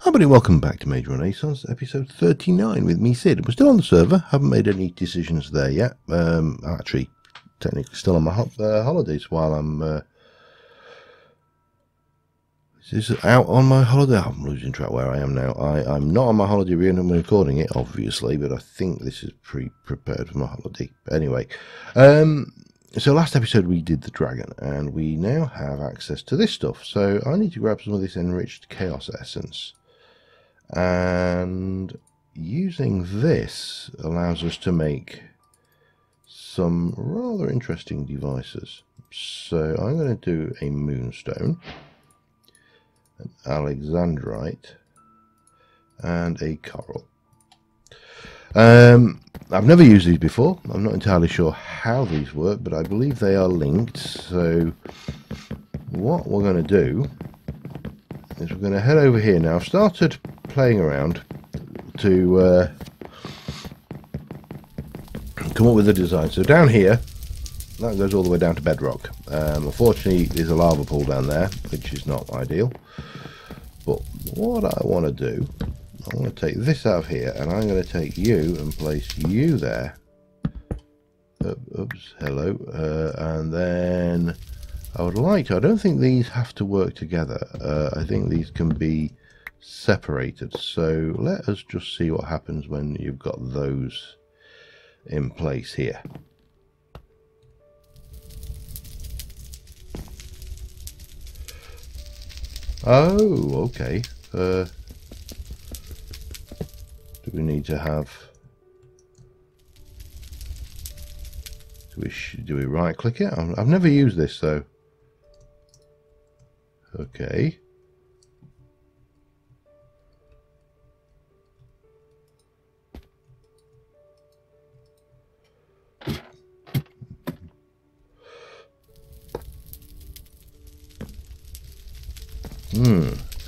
Hi everybody, welcome back to Mage Renaissance, episode 39 with me, Sid. We're still on the server, haven't made any decisions there yet. I'm actually technically still on my holidays while I'm is this out on my holiday? I'm losing track where I am now. I'm not on my holiday and I'm recording it, obviously, but I think this is pre-prepared for my holiday. Anyway, so last episode we did the dragon, and we now have access to this stuff. So I need to grab some of this enriched chaos essence. And using this allows us to make some rather interesting devices. So I'm going to do a moonstone, an alexandrite, and a coral. I've never used these before. I'm not entirely sure how these work, but I believe they are linked. So what we're going to do is we're going to head over here now. I've started playing around to come up with a design. So down here, that goes all the way down to bedrock. Unfortunately, there's a lava pool down there, which is not ideal. But what I want to do, I want to take this out of here, and I'm going to take you and place you there. Oops, hello. And then I would like to, I don't think these have to work together. I think these can be separated. So let us just see what happens when you've got those in place here. Oh, okay. Do we need to have... Do we right click it? I've never used this though. Okay.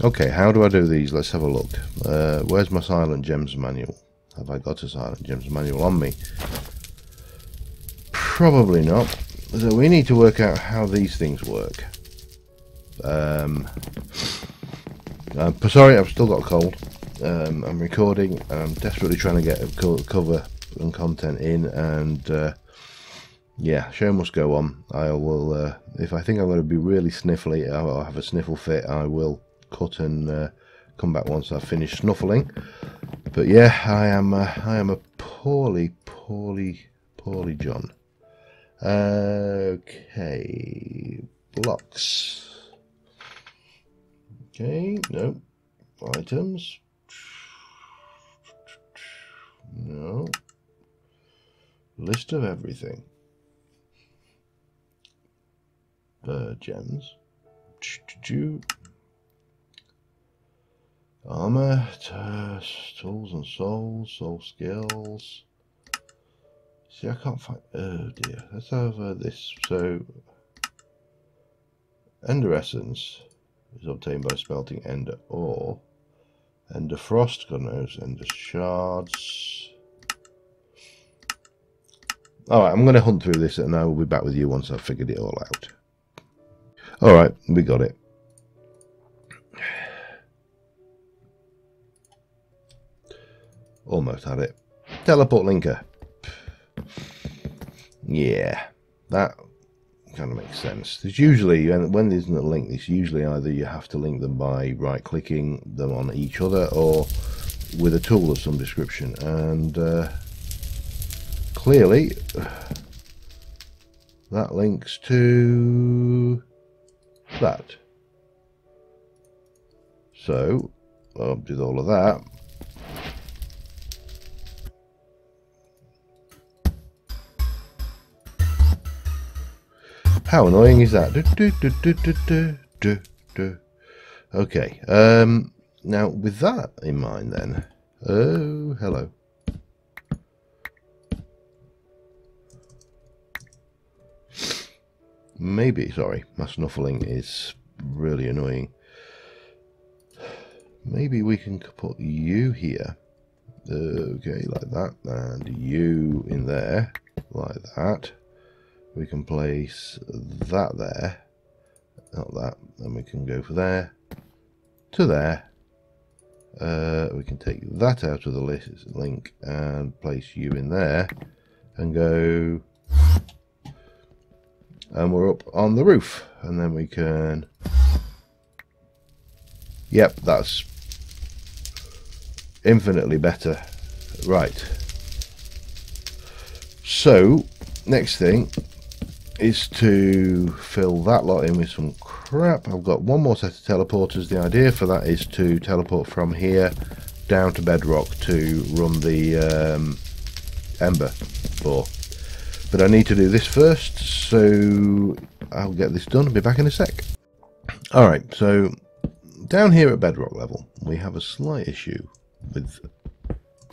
Okay, how do I do these? Let's have a look. Where's my Silent Gems manual? Have I got a Silent Gems manual on me? Probably not. So we need to work out how these things work. Sorry, I've still got a cold. I'm recording. I'm desperately trying to get a cover and content in, and yeah, show must go on. I will, if I think I'm going to be really sniffly, I'll have a sniffle fit. I will cut and come back once I've finished snuffling. But yeah, I am a poorly John. Okay, blocks. Okay, no. Items. No. List of everything. Gems. Armor, tools and souls, soul skills. See, I can't find... Oh dear. Let's have this. So, Ender Essence is obtained by smelting Ender ore. Ender Frost, God knows. Ender Shards. Alright, I'm going to hunt through this and I will be back with you once I've figured it all out. Alright, we got it. Almost had it. Teleport linker. Yeah, that kind of makes sense. There's usually, when there isn't a link, it's usually either you have to link them by right-clicking them on each other or with a tool of some description. And clearly, that links to that. So, I'll do all of that. How annoying is that? Okay, now with that in mind then, oh, hello. Maybe, sorry, my snuffling is really annoying. Maybe we can put you here. Okay, like that, and you in there, like that. We can place that there, not that, and we can go from there to there, We can take that out of the link and place you in there and go, and we're up on the roof. And then we can, yep, that's infinitely better. Right, so next thing is to fill that lot in with some crap. I've got one more set of teleporters. The idea for that is to teleport from here down to bedrock to run the Ember bore. But I need to do this first, so I'll get this done and be back in a sec. Alright, so down here at bedrock level, we have a slight issue with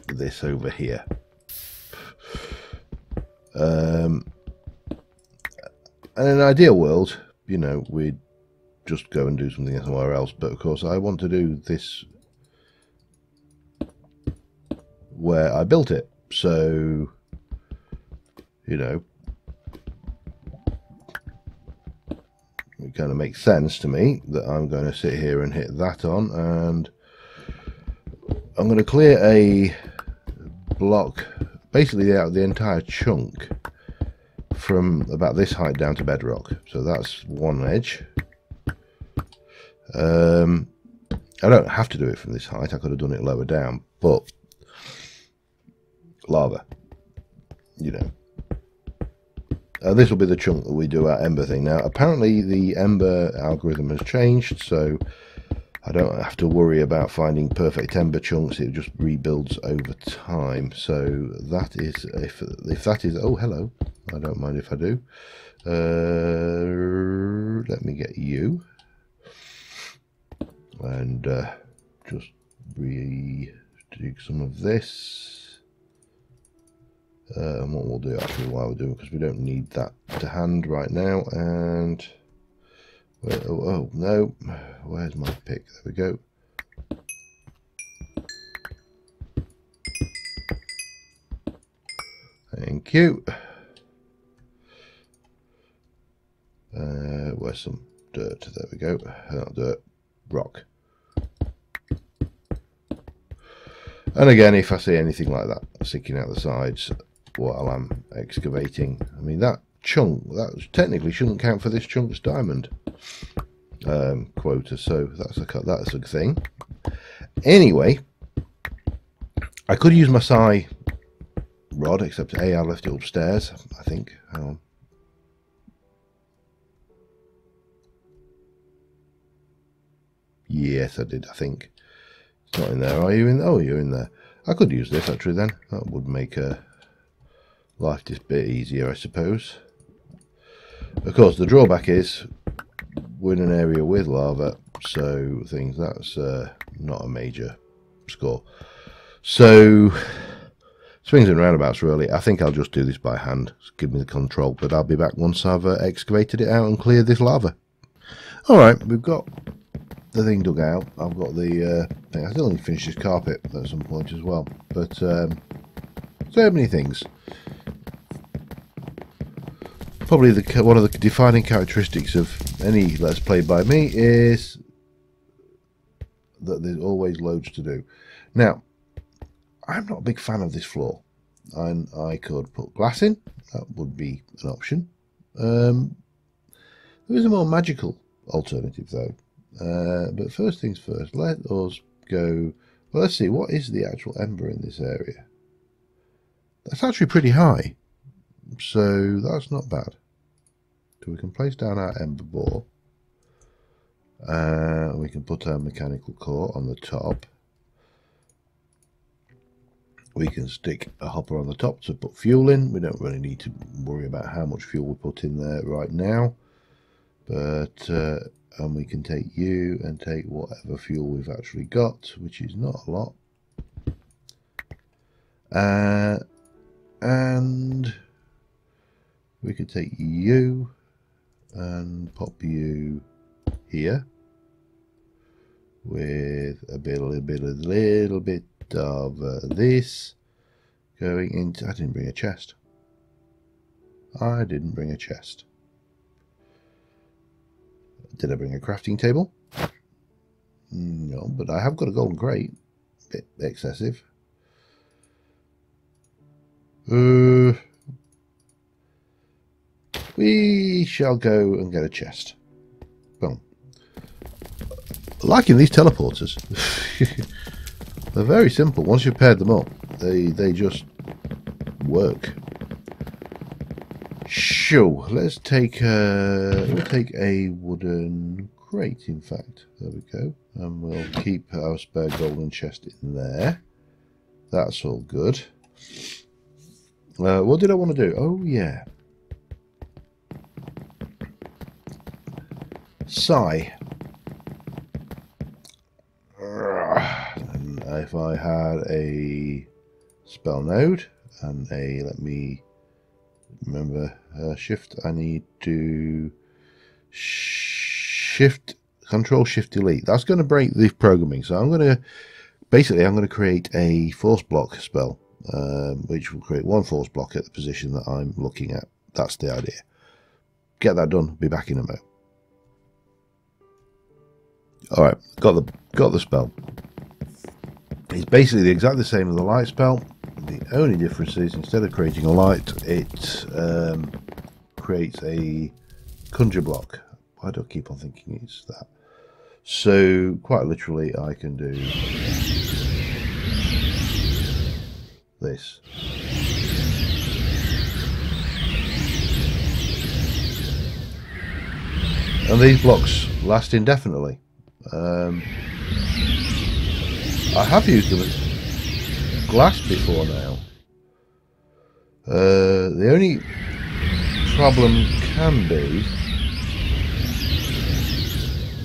this over here. In an ideal world, you know, we'd just go and do something somewhere else, but of course I want to do this where I built it, so, you know, it kind of makes sense to me that I'm going to sit here and hit that on, and I'm going to clear a block, basically out the entire chunk from about this height down to bedrock. So that's one edge. I don't have to do it from this height, I could have done it lower down, but lava, you know. This will be the chunk that we do our Ember thing. Now apparently the Ember algorithm has changed, so I don't have to worry about finding perfect Ember chunks. It just rebuilds over time. So that is, if that is, oh hello, I don't mind if I do. Let me get you and just dig some of this. And what we'll do actually while we're doing, because we don't need that to hand right now. And oh no, where's my pick? There we go. Thank you. Where's some dirt? There we go. Not dirt, rock. And again, if I see anything like that sticking out the sides while I'm excavating, I mean that chunk, that technically shouldn't count for this chunk's diamond quota, so that's a thing. Anyway, I could use my psi rod, except I left it upstairs, I think. Hang on. Yes, I did, I think. It's not in there. Are you in? Oh, you're in there. I could use this actually then. That would make life just a bit easier, I suppose. Of course, the drawback is we're in an area with lava, so that's not a major score. So swings and roundabouts really. I think I'll just do this by hand. Just give me the control, but I'll be back once I've excavated it out and cleared this lava. Alright, we've got the thing dug out. I've got the thing. I still need to finish this carpet at some point as well, but so many things. Probably one of the defining characteristics of any Let's Play by me is that there's always loads to do. Now, I'm not a big fan of this floor, and I could put glass in. That would be an option. There is a more magical alternative though. But first things first, let us go. Well, let's see, what is the actual Ember in this area? That's actually pretty high, so that's not bad. So we can place down our Ember bore. We can put our mechanical core on the top. We can stick a hopper on the top to put fuel in. We don't really need to worry about how much fuel we put in there right now. But and we can take you and take whatever fuel we've actually got, which is not a lot. And we could take you and pop you here with a little bit of this going into. I didn't bring a chest. Did I bring a crafting table? No, but I have got a golden crate. Bit excessive. We shall go and get a chest. Boom. Liking these teleporters. They're very simple. Once you've paired them up, they just work. Sure. Let's take we'll take a wooden crate. In fact, there we go, and we'll keep our spare golden chest in there. That's all good. What did I want to do? Oh yeah. Sigh. And if I had a spell node and a, let me remember, shift, I need to shift, control shift delete. That's going to break the programming. So I'm going to, basically I'm going to create a force block spell, which will create one force block at the position that I'm looking at. That's the idea. Get that done, be back in a moment. Alright, got the spell. It's basically exactly the same as the light spell. The only difference is instead of creating a light, it creates a conjure block. Why do I keep on thinking it's that? So quite literally I can do this. And these blocks last indefinitely. I have used them as glass before now. The only problem can be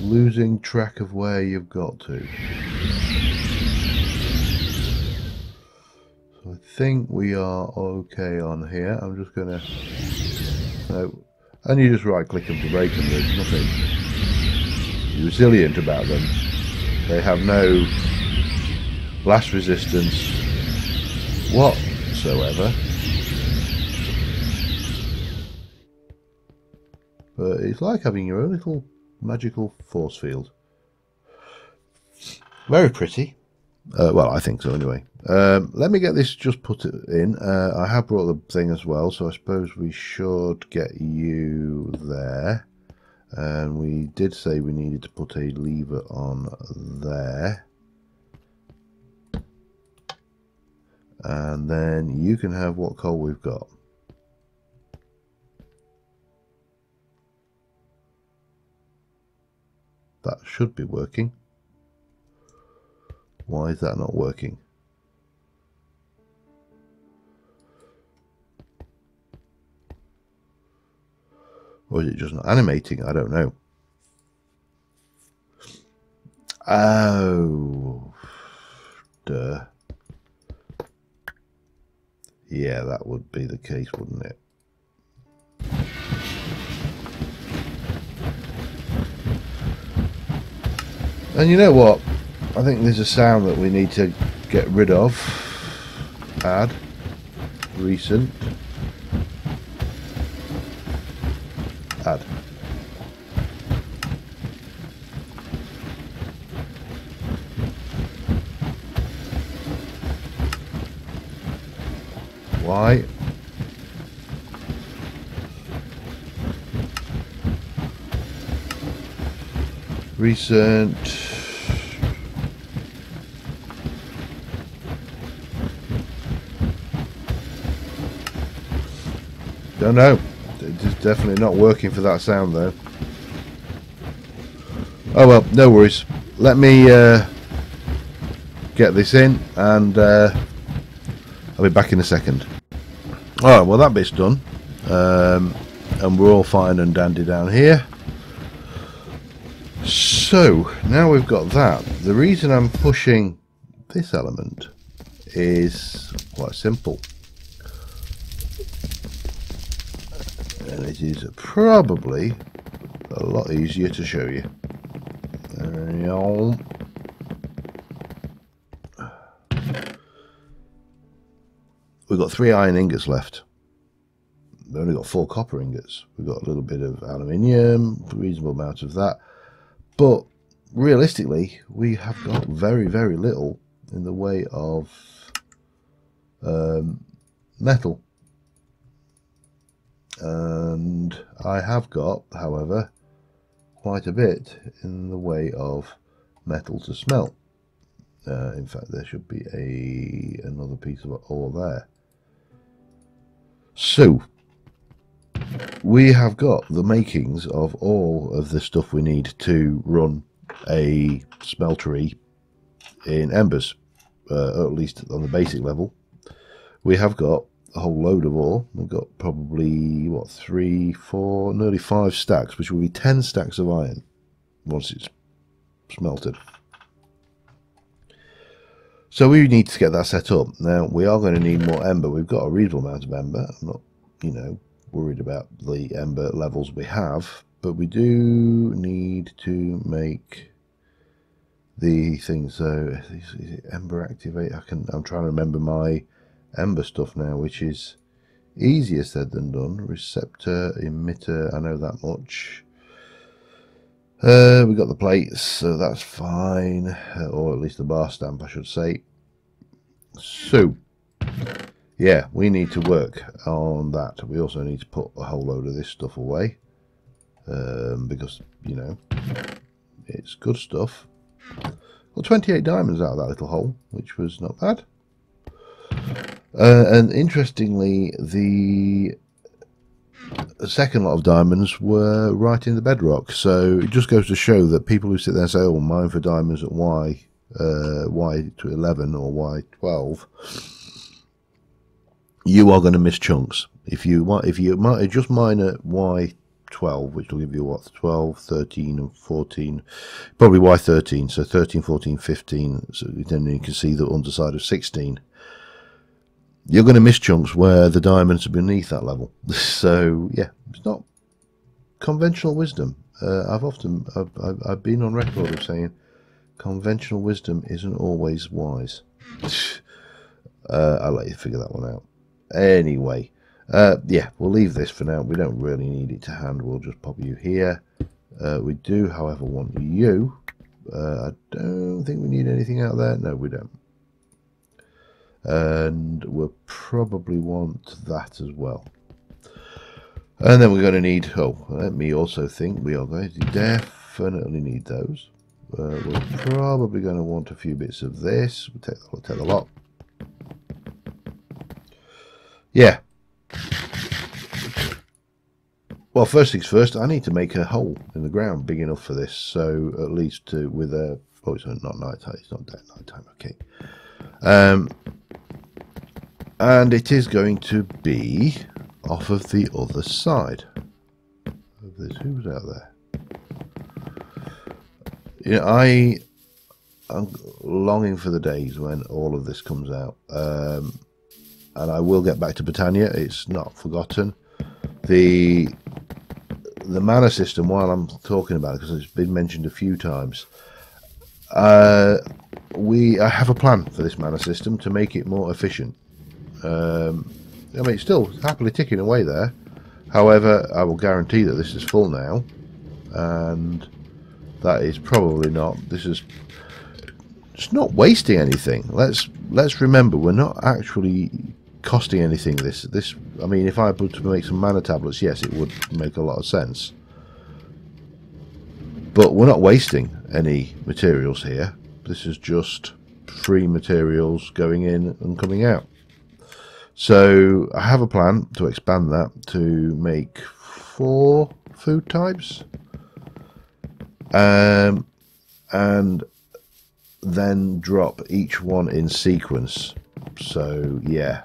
losing track of where you've got to. So I think we are okay on here. I'm just gonna, no, and you just right click them to break them. There's nothing resilient about them. They have no blast resistance whatsoever. But it's like having your own little magical force field. Very pretty. Well, I think so anyway. Let me get this just put it in. I have brought the thing as well, so I suppose we should get you there. And we did say we needed to put a lever on there. And then you can have what coal we've got. That should be working. Why is that not working? Or is it just not animating? I don't know. Oh, duh. Yeah, that would be the case, wouldn't it? And you know what? I think there's a sound that we need to get rid of. Add. Recent. Add. Why? Recent. Don't know. It's definitely not working for that sound though. Oh well, no worries. Let me get this in and I'll be back in a second. Alright, well that bit's done. And we're all fine and dandy down here. So, now we've got that. The reason I'm pushing this element is quite simple. And it is probably a lot easier to show you. We've got 3 iron ingots left. We've only got 4 copper ingots. We've got a little bit of aluminium, a reasonable amount of that. But realistically, we have got very, very little in the way of metal. And I have got, however, quite a bit in the way of metal to smelt. In fact, there should be another piece of ore there. So we have got the makings of all of the stuff we need to run a smeltery in Embers, at least on the basic level. We have got a whole load of ore. We've got probably, what, 3, 4, nearly 5 stacks, which will be 10 stacks of iron once it's smelted. So we need to get that set up. Now, we are going to need more ember. We've got a reasonable amount of ember. I'm not, you know, worried about the ember levels we have, but we do need to make the things. So is it ember activate? I'm trying to remember my ember stuff now, which is easier said than done. Receptor, emitter, I know that much. We got the plates, so that's fine, or at least the bar stamp, I should say. So yeah, we need to work on that. We also need to put a whole load of this stuff away, because, you know, it's good stuff. Well, 28 diamonds out of that little hole, which was not bad. And interestingly, the second lot of diamonds were right in the bedrock. So it just goes to show that people who sit there and say, "Oh, mine for diamonds at Y to 11 or Y12," you are going to miss chunks. If you just mine at Y12, which will give you what, 12, 13, and 14, probably Y13. So 13, 14, 15. So then you can see the underside of 16. You're going to miss chunks where the diamonds are beneath that level. So yeah, it's not conventional wisdom. I've been on record of saying conventional wisdom isn't always wise. I'll let you figure that one out. Anyway, yeah, we'll leave this for now. We don't really need it to hand. We'll just pop you here. We do, however, want you. I don't think we need anything out there. No, we don't. And we'll probably want that as well. And then we're going to need, oh, let me also think, we are going to definitely need those. We're probably going to want a few bits of this. We'll take the lot. Yeah. Well, first things first, I need to make a hole in the ground big enough for this. So at least with a, oh, it's not night time, it's not night time, okay. And it is going to be off of the other side of this. Who's out there? You know, I'm longing for the days when all of this comes out. And I will get back to Britannia. It's not forgotten. The mana system, while I'm talking about it, because it's been mentioned a few times, I have a plan for this mana system to make it more efficient. I mean, it's still happily ticking away there. However, I will guarantee that this is full now, and that is probably not. This is just not wasting anything. Let's remember, we're not actually costing anything. This. I mean, if I put to make some mana tablets, yes, it would make a lot of sense. But we're not wasting any materials here. This is just free materials going in and coming out. So I have a plan to expand that to make 4 food types, and then drop each one in sequence. So yeah,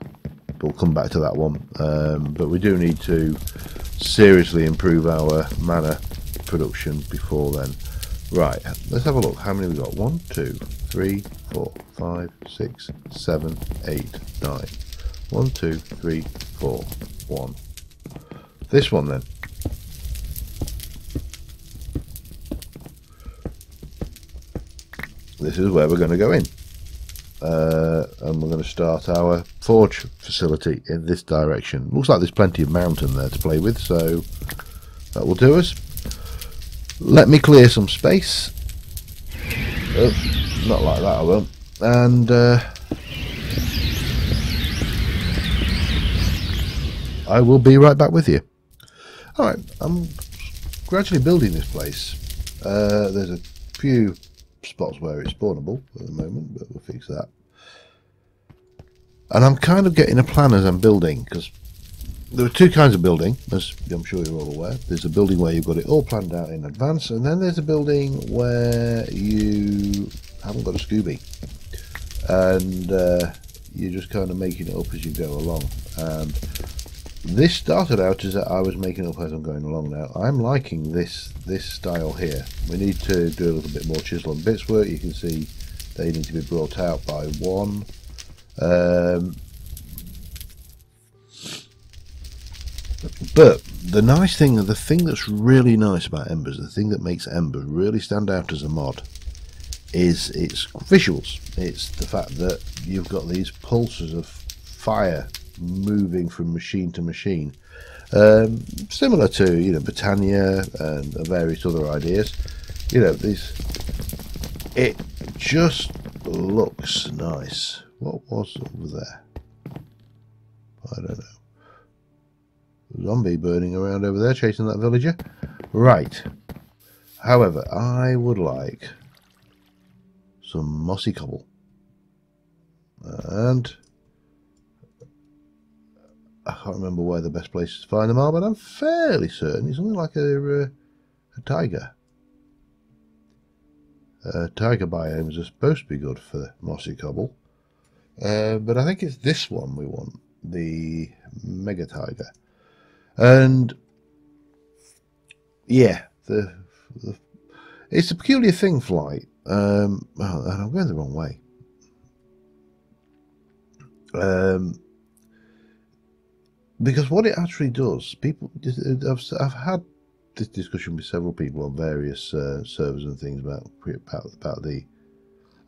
we'll come back to that one, but we do need to seriously improve our mana production before then. Right, let's have a look. How many we got? 1, 2, 3, 4, 5, 6, 7, 8, 9. 1, 2, 3, 4, 1. This one then. This is where we're going to go in. And we're going to start our forge facility in this direction. Looks like there's plenty of mountain there to play with, so that will do us. Let me clear some space. Oh, not like that, I won't. and I will be right back with you. Alright, I'm gradually building this place. There's a few spots where it's spawnable at the moment, but we'll fix that. And I'm kind of getting a plan as I'm building, because there are two kinds of building, as I'm sure you're all aware. There's a building where you've got it all planned out in advance, and then there's a building where you haven't got a Scooby, and you're just kind of making it up as you go along. And this started out as I was making it up as I'm going along. Now I'm liking this style here. We need to do a little bit more chisel and bits work. You can see they need to be brought out by one. But the nice thing, the thing that's really nice about Embers, the thing that makes Ember really stand out as a mod, is its visuals. It's the fact that you've got these pulses of fire moving from machine to machine, similar to, you know, Britannia and various other ideas. You know, it just looks nice. What was over there? I don't know. Zombie burning around over there chasing that villager. Right. However, I would like some mossy cobble, and I can't remember where the best places to find them are, but I'm fairly certain it's something like a tiger. Tiger biomes are supposed to be good for mossy cobble, but I think it's this one we want, the mega tiger. And yeah, it's a peculiar thing, Flight. And I'm going the wrong way. Because what it actually does, people, I've had this discussion with several people on various servers and things about the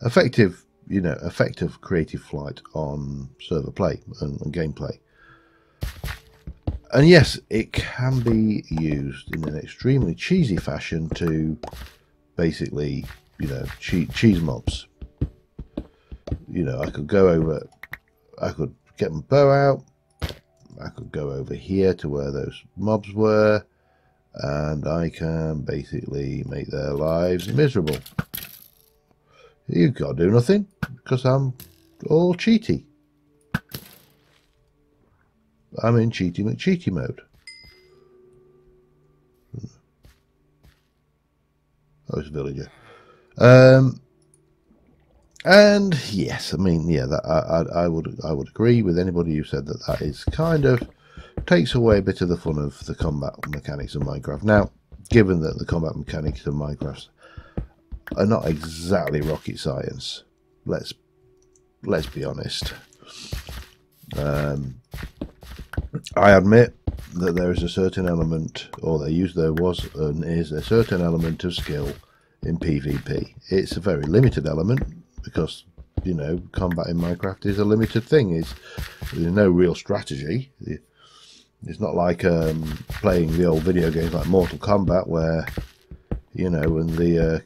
effective, you know, effective creative flight on server play and gameplay. And yes, it can be used in an extremely cheesy fashion to basically, you know, cheese mobs. You know, I could go over, I could get my bow out, I could go over here to where those mobs were, and I can basically make their lives miserable. You've got to do nothing, because I'm all cheaty. I'm in Cheaty McCheaty mode. Oh, it's a villager. And yes, I mean, yeah, that I would agree with anybody who said that that is kind of takes away a bit of the fun of the combat mechanics of Minecraft. Now, given that the combat mechanics of Minecraft are not exactly rocket science, let's be honest. I admit that there is a certain element, or there was and is a certain element of skill in PvP. It's a very limited element because, you know, combat in Minecraft is a limited thing. There's no real strategy. It's not like playing the old video games like Mortal Kombat, where, you know, and the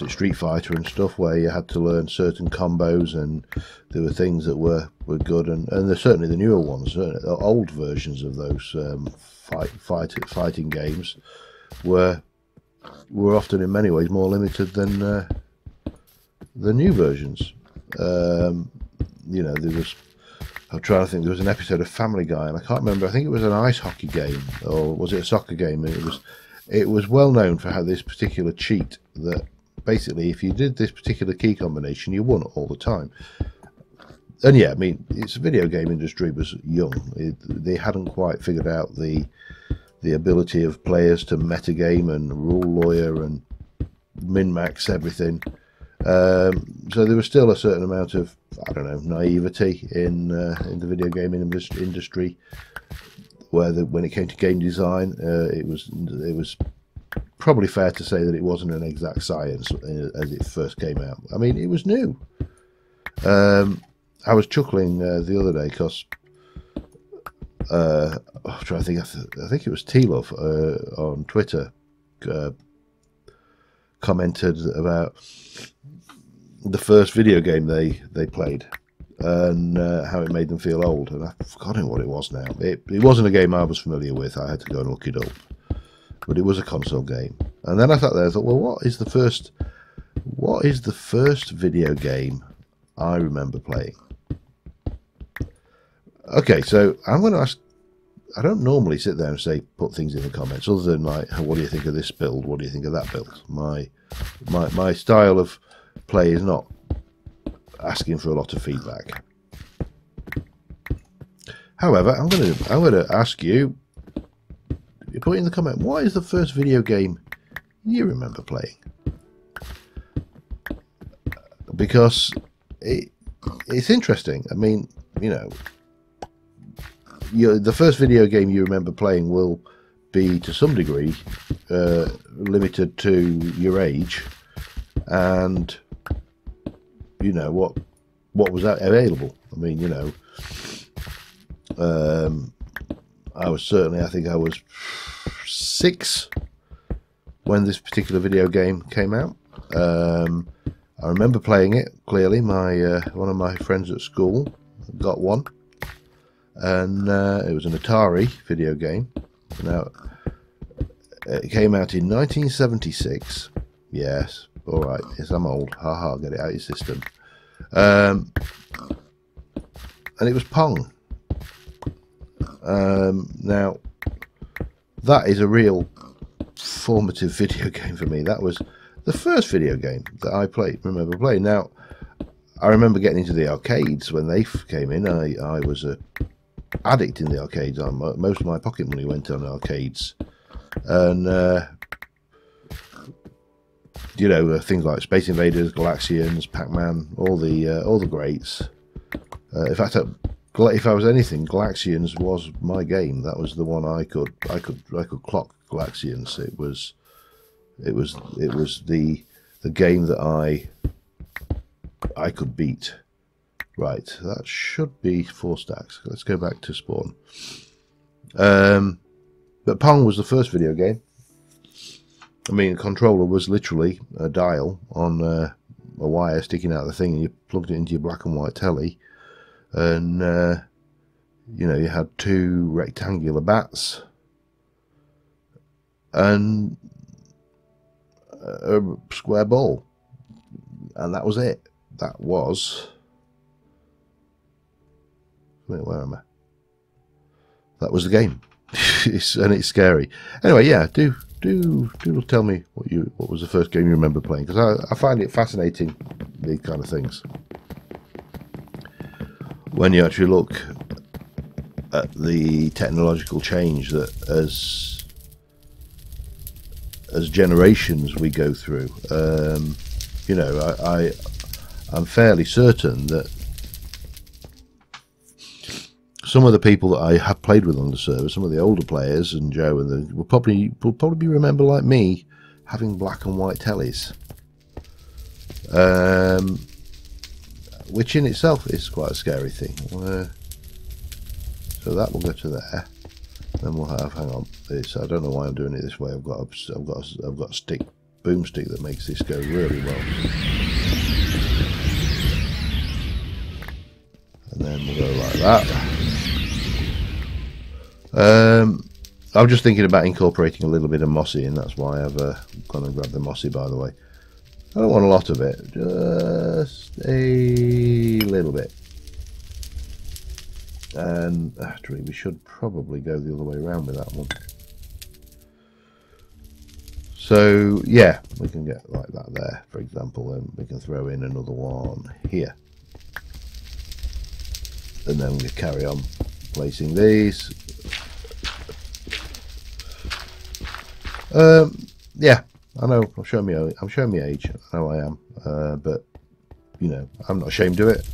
Street Fighter and stuff, where you had to learn certain combos, and there were things that were good, and there's certainly the newer ones, the old versions of those fighting games were often in many ways more limited than the new versions. You know, I'm trying to think, there was an episode of Family Guy, and I can't remember, I think it was an ice hockey game, or was it a soccer game, and it was well known for how this particular cheat that basically if you did this particular key combination, you won all the time. And yeah, I mean, its video game industry was young. They hadn't quite figured out the ability of players to metagame and rule lawyer and min-max everything. So there was still a certain amount of, I don't know, naivety in the video gaming industry, where when it came to game design, it was probably fair to say that it wasn't an exact science as it first came out. I mean, it was new. I was chuckling the other day because I'm trying to think. I think it was T-Love on Twitter commented about the first video game they played, and how it made them feel old. And I've forgotten what it was now. It wasn't a game I was familiar with. I had to go and look it up. But it was a console game. And then I sat there and thought, well, what is the first video game I remember playing? Okay, so I'm going to ask. I don't normally sit there and say put things in the comments, other than like, what do you think of this build? What do you think of that build? My style of play is not asking for a lot of feedback. However, I'm going to ask you. You put in the comment, what is the first video game you remember playing? Because it's interesting. I mean, you know, the first video game you remember playing will be to some degree limited to your age, and you know what was that available. I mean, you know, I think I was 6 when this particular video game came out. I remember playing it clearly. One of my friends at school got one, and it was an Atari video game. Now, it came out in 1976. Yes, all right. Yes, I'm old. Haha, get it out of your system. And it was Pong. Now, that is a real formative video game for me. That was the first video game that I remember playing. Now, I remember getting into the arcades when they came in. I was a addict in the arcades. Most of my pocket money went on arcades, and you know, things like Space Invaders, Galaxians, Pac-Man, all the greats. In fact, if I was anything, Galaxians was my game. That was the one I could clock Galaxians. It was the game that I could beat. Right, that should be 4 stacks. Let's go back to spawn. But Pong was the first video game. I mean, the controller was literally a dial on a wire sticking out of the thing, and you plugged it into your black and white telly, and you know, you had 2 rectangular bats and a square ball, and that was it. That was. Wait, where am I? That was the game. And it's scary. Anyway, yeah, do tell me what was the first game you remember playing, because I find it fascinating, these kind of things, when you actually look at the technological change that as generations we go through. You know, I'm fairly certain that some of the people that I have played with on the server, some of the older players, and Joe, and will probably remember, like me, having black and white tellies, which in itself is quite a scary thing. So that will go to there. Then we'll have, hang on, this. I don't know why I'm doing it this way. I've got a stick, boomstick that makes this go really well. And then we'll go like that. I'm just thinking about incorporating a little bit of mossy, and that's why I've gone and grabbed the mossy, by the way. I don't want a lot of it, just a little bit. And actually, we should probably go the other way around with that one. So yeah, we can get like that there, for example, and we can throw in another one here. And then we carry on placing these. Yeah, I know I'm showing me age. I know I am, but you know, I'm not ashamed of it.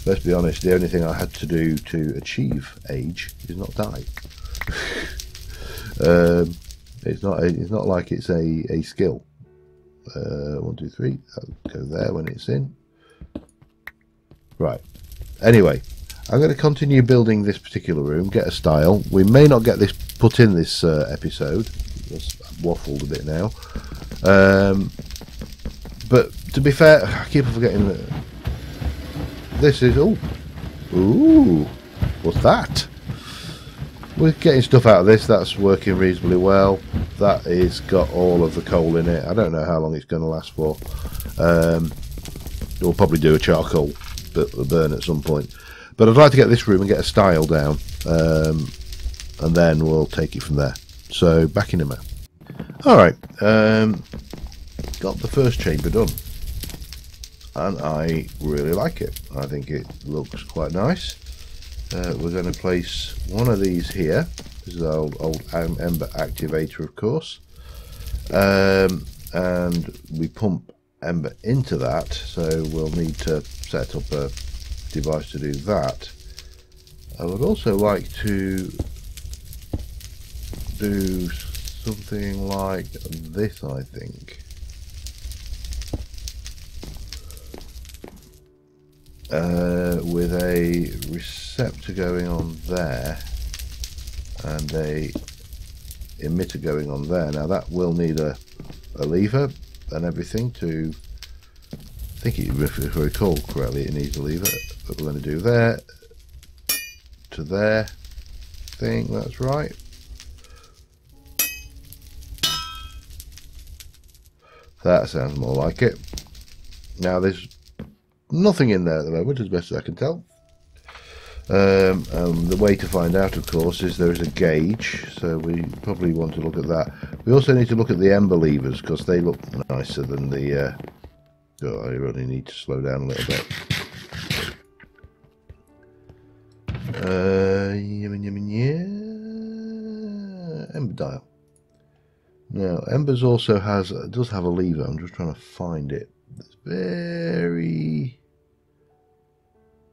Let's be honest, the only thing I had to do to achieve age is not die. It's not like it's a skill. 1, 2, 3. That'll go there when it's in. Right. Anyway, I'm going to continue building this particular room, get a style. We may not get this put in this episode. I've waffled a bit now. But to be fair, I keep on forgetting that this is... Ooh, what's that? We're getting stuff out of this. That's working reasonably well. That is got all of the coal in it. I don't know how long it's going to last for. We'll probably do a charcoal burn at some point. But I'd like to get this room and get a style down. And then we'll take it from there. So, back in a minute. Alright. Got the first chamber done. And I really like it. I think it looks quite nice. We're going to place one of these here. This is our old Ember activator, of course. And we pump Ember into that, so we'll need to set up a device to do that. I would also like to do something like this, I think. With a receptor going on there and a emitter going on there. Now that will need a lever and everything to, I think if I recall correctly, it needs a lever, but we're going to do there to there. I think that's right. That sounds more like it. Now there's nothing in there at the moment, as best as I can tell. The way to find out, of course, is there is a gauge, so we probably want to look at that. We also need to look at the Ember levers, because they look nicer than the... oh, I really need to slow down a little bit. Ember dial. Now, Embers also does have a lever. I'm just trying to find it. It's very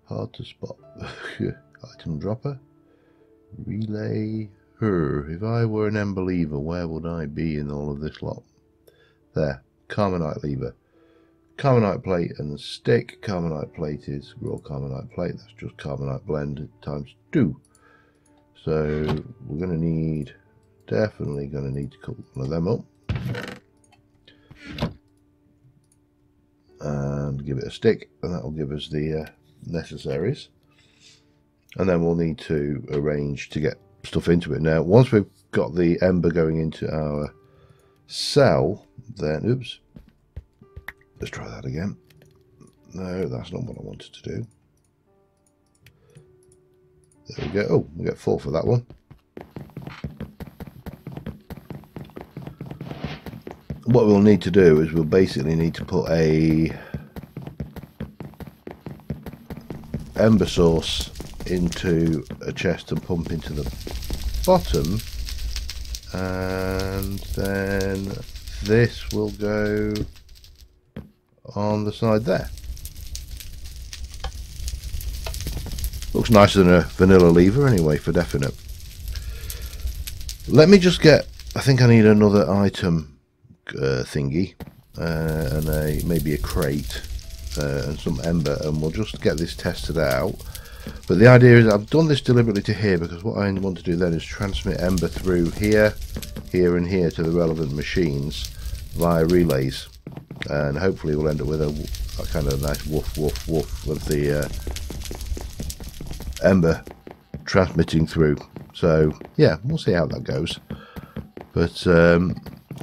hard to spot. Item dropper. Relay her. If I were an Ember lever, where would I be in all of this lot? There. Carbonite lever. Carbonite plate and stick. Carbonite plate is raw carbonite plate. That's just carbonite blend times 2. So we're going to need, definitely going to need to cut one of them up. And give it a stick, and that will give us the necessaries. And then we'll need to arrange to get stuff into it. Now, once we've got the Ember going into our cell, then, oops, let's try that again. No, that's not what I wanted to do. There we go. Oh, we get 4 for that one. What we'll need to do is we'll basically need to put a Ember source into a chest and pump into the bottom, and then this will go on the side there. Looks nicer than a vanilla lever anyway, for definite. Let me just get, I think I need another item thingy, and maybe a crate and some Ember, and we'll just get this tested out. But the idea is I've done this deliberately to here, because what I want to do then is transmit Ember through here, here and here to the relevant machines via relays, and hopefully we'll end up with a kind of nice woof woof woof of the Ember transmitting through. So yeah, we'll see how that goes. But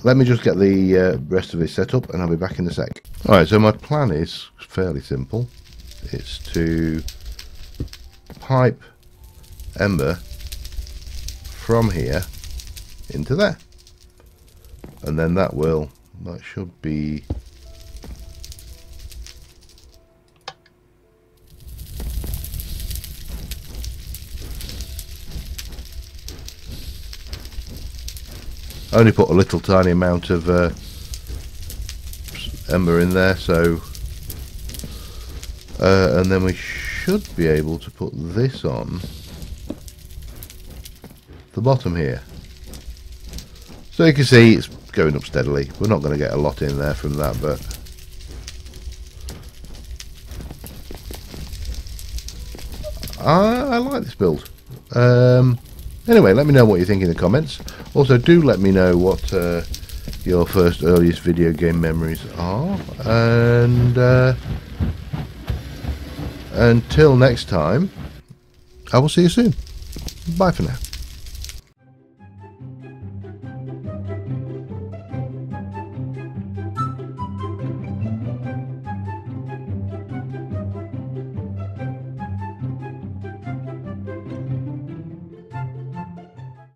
let me just get the rest of it set up and I'll be back in a sec. Alright, so my plan is fairly simple. It's to pipe Ember from here into there. And then that should be... I only put a little tiny amount of Ember in there, so and then we should be able to put this on the bottom here. So you can see it's going up steadily. We're not going to get a lot in there from that, but I like this build. Anyway, let me know what you think in the comments. Also, do let me know what your first earliest video game memories are. And until next time, I will see you soon. Bye for now.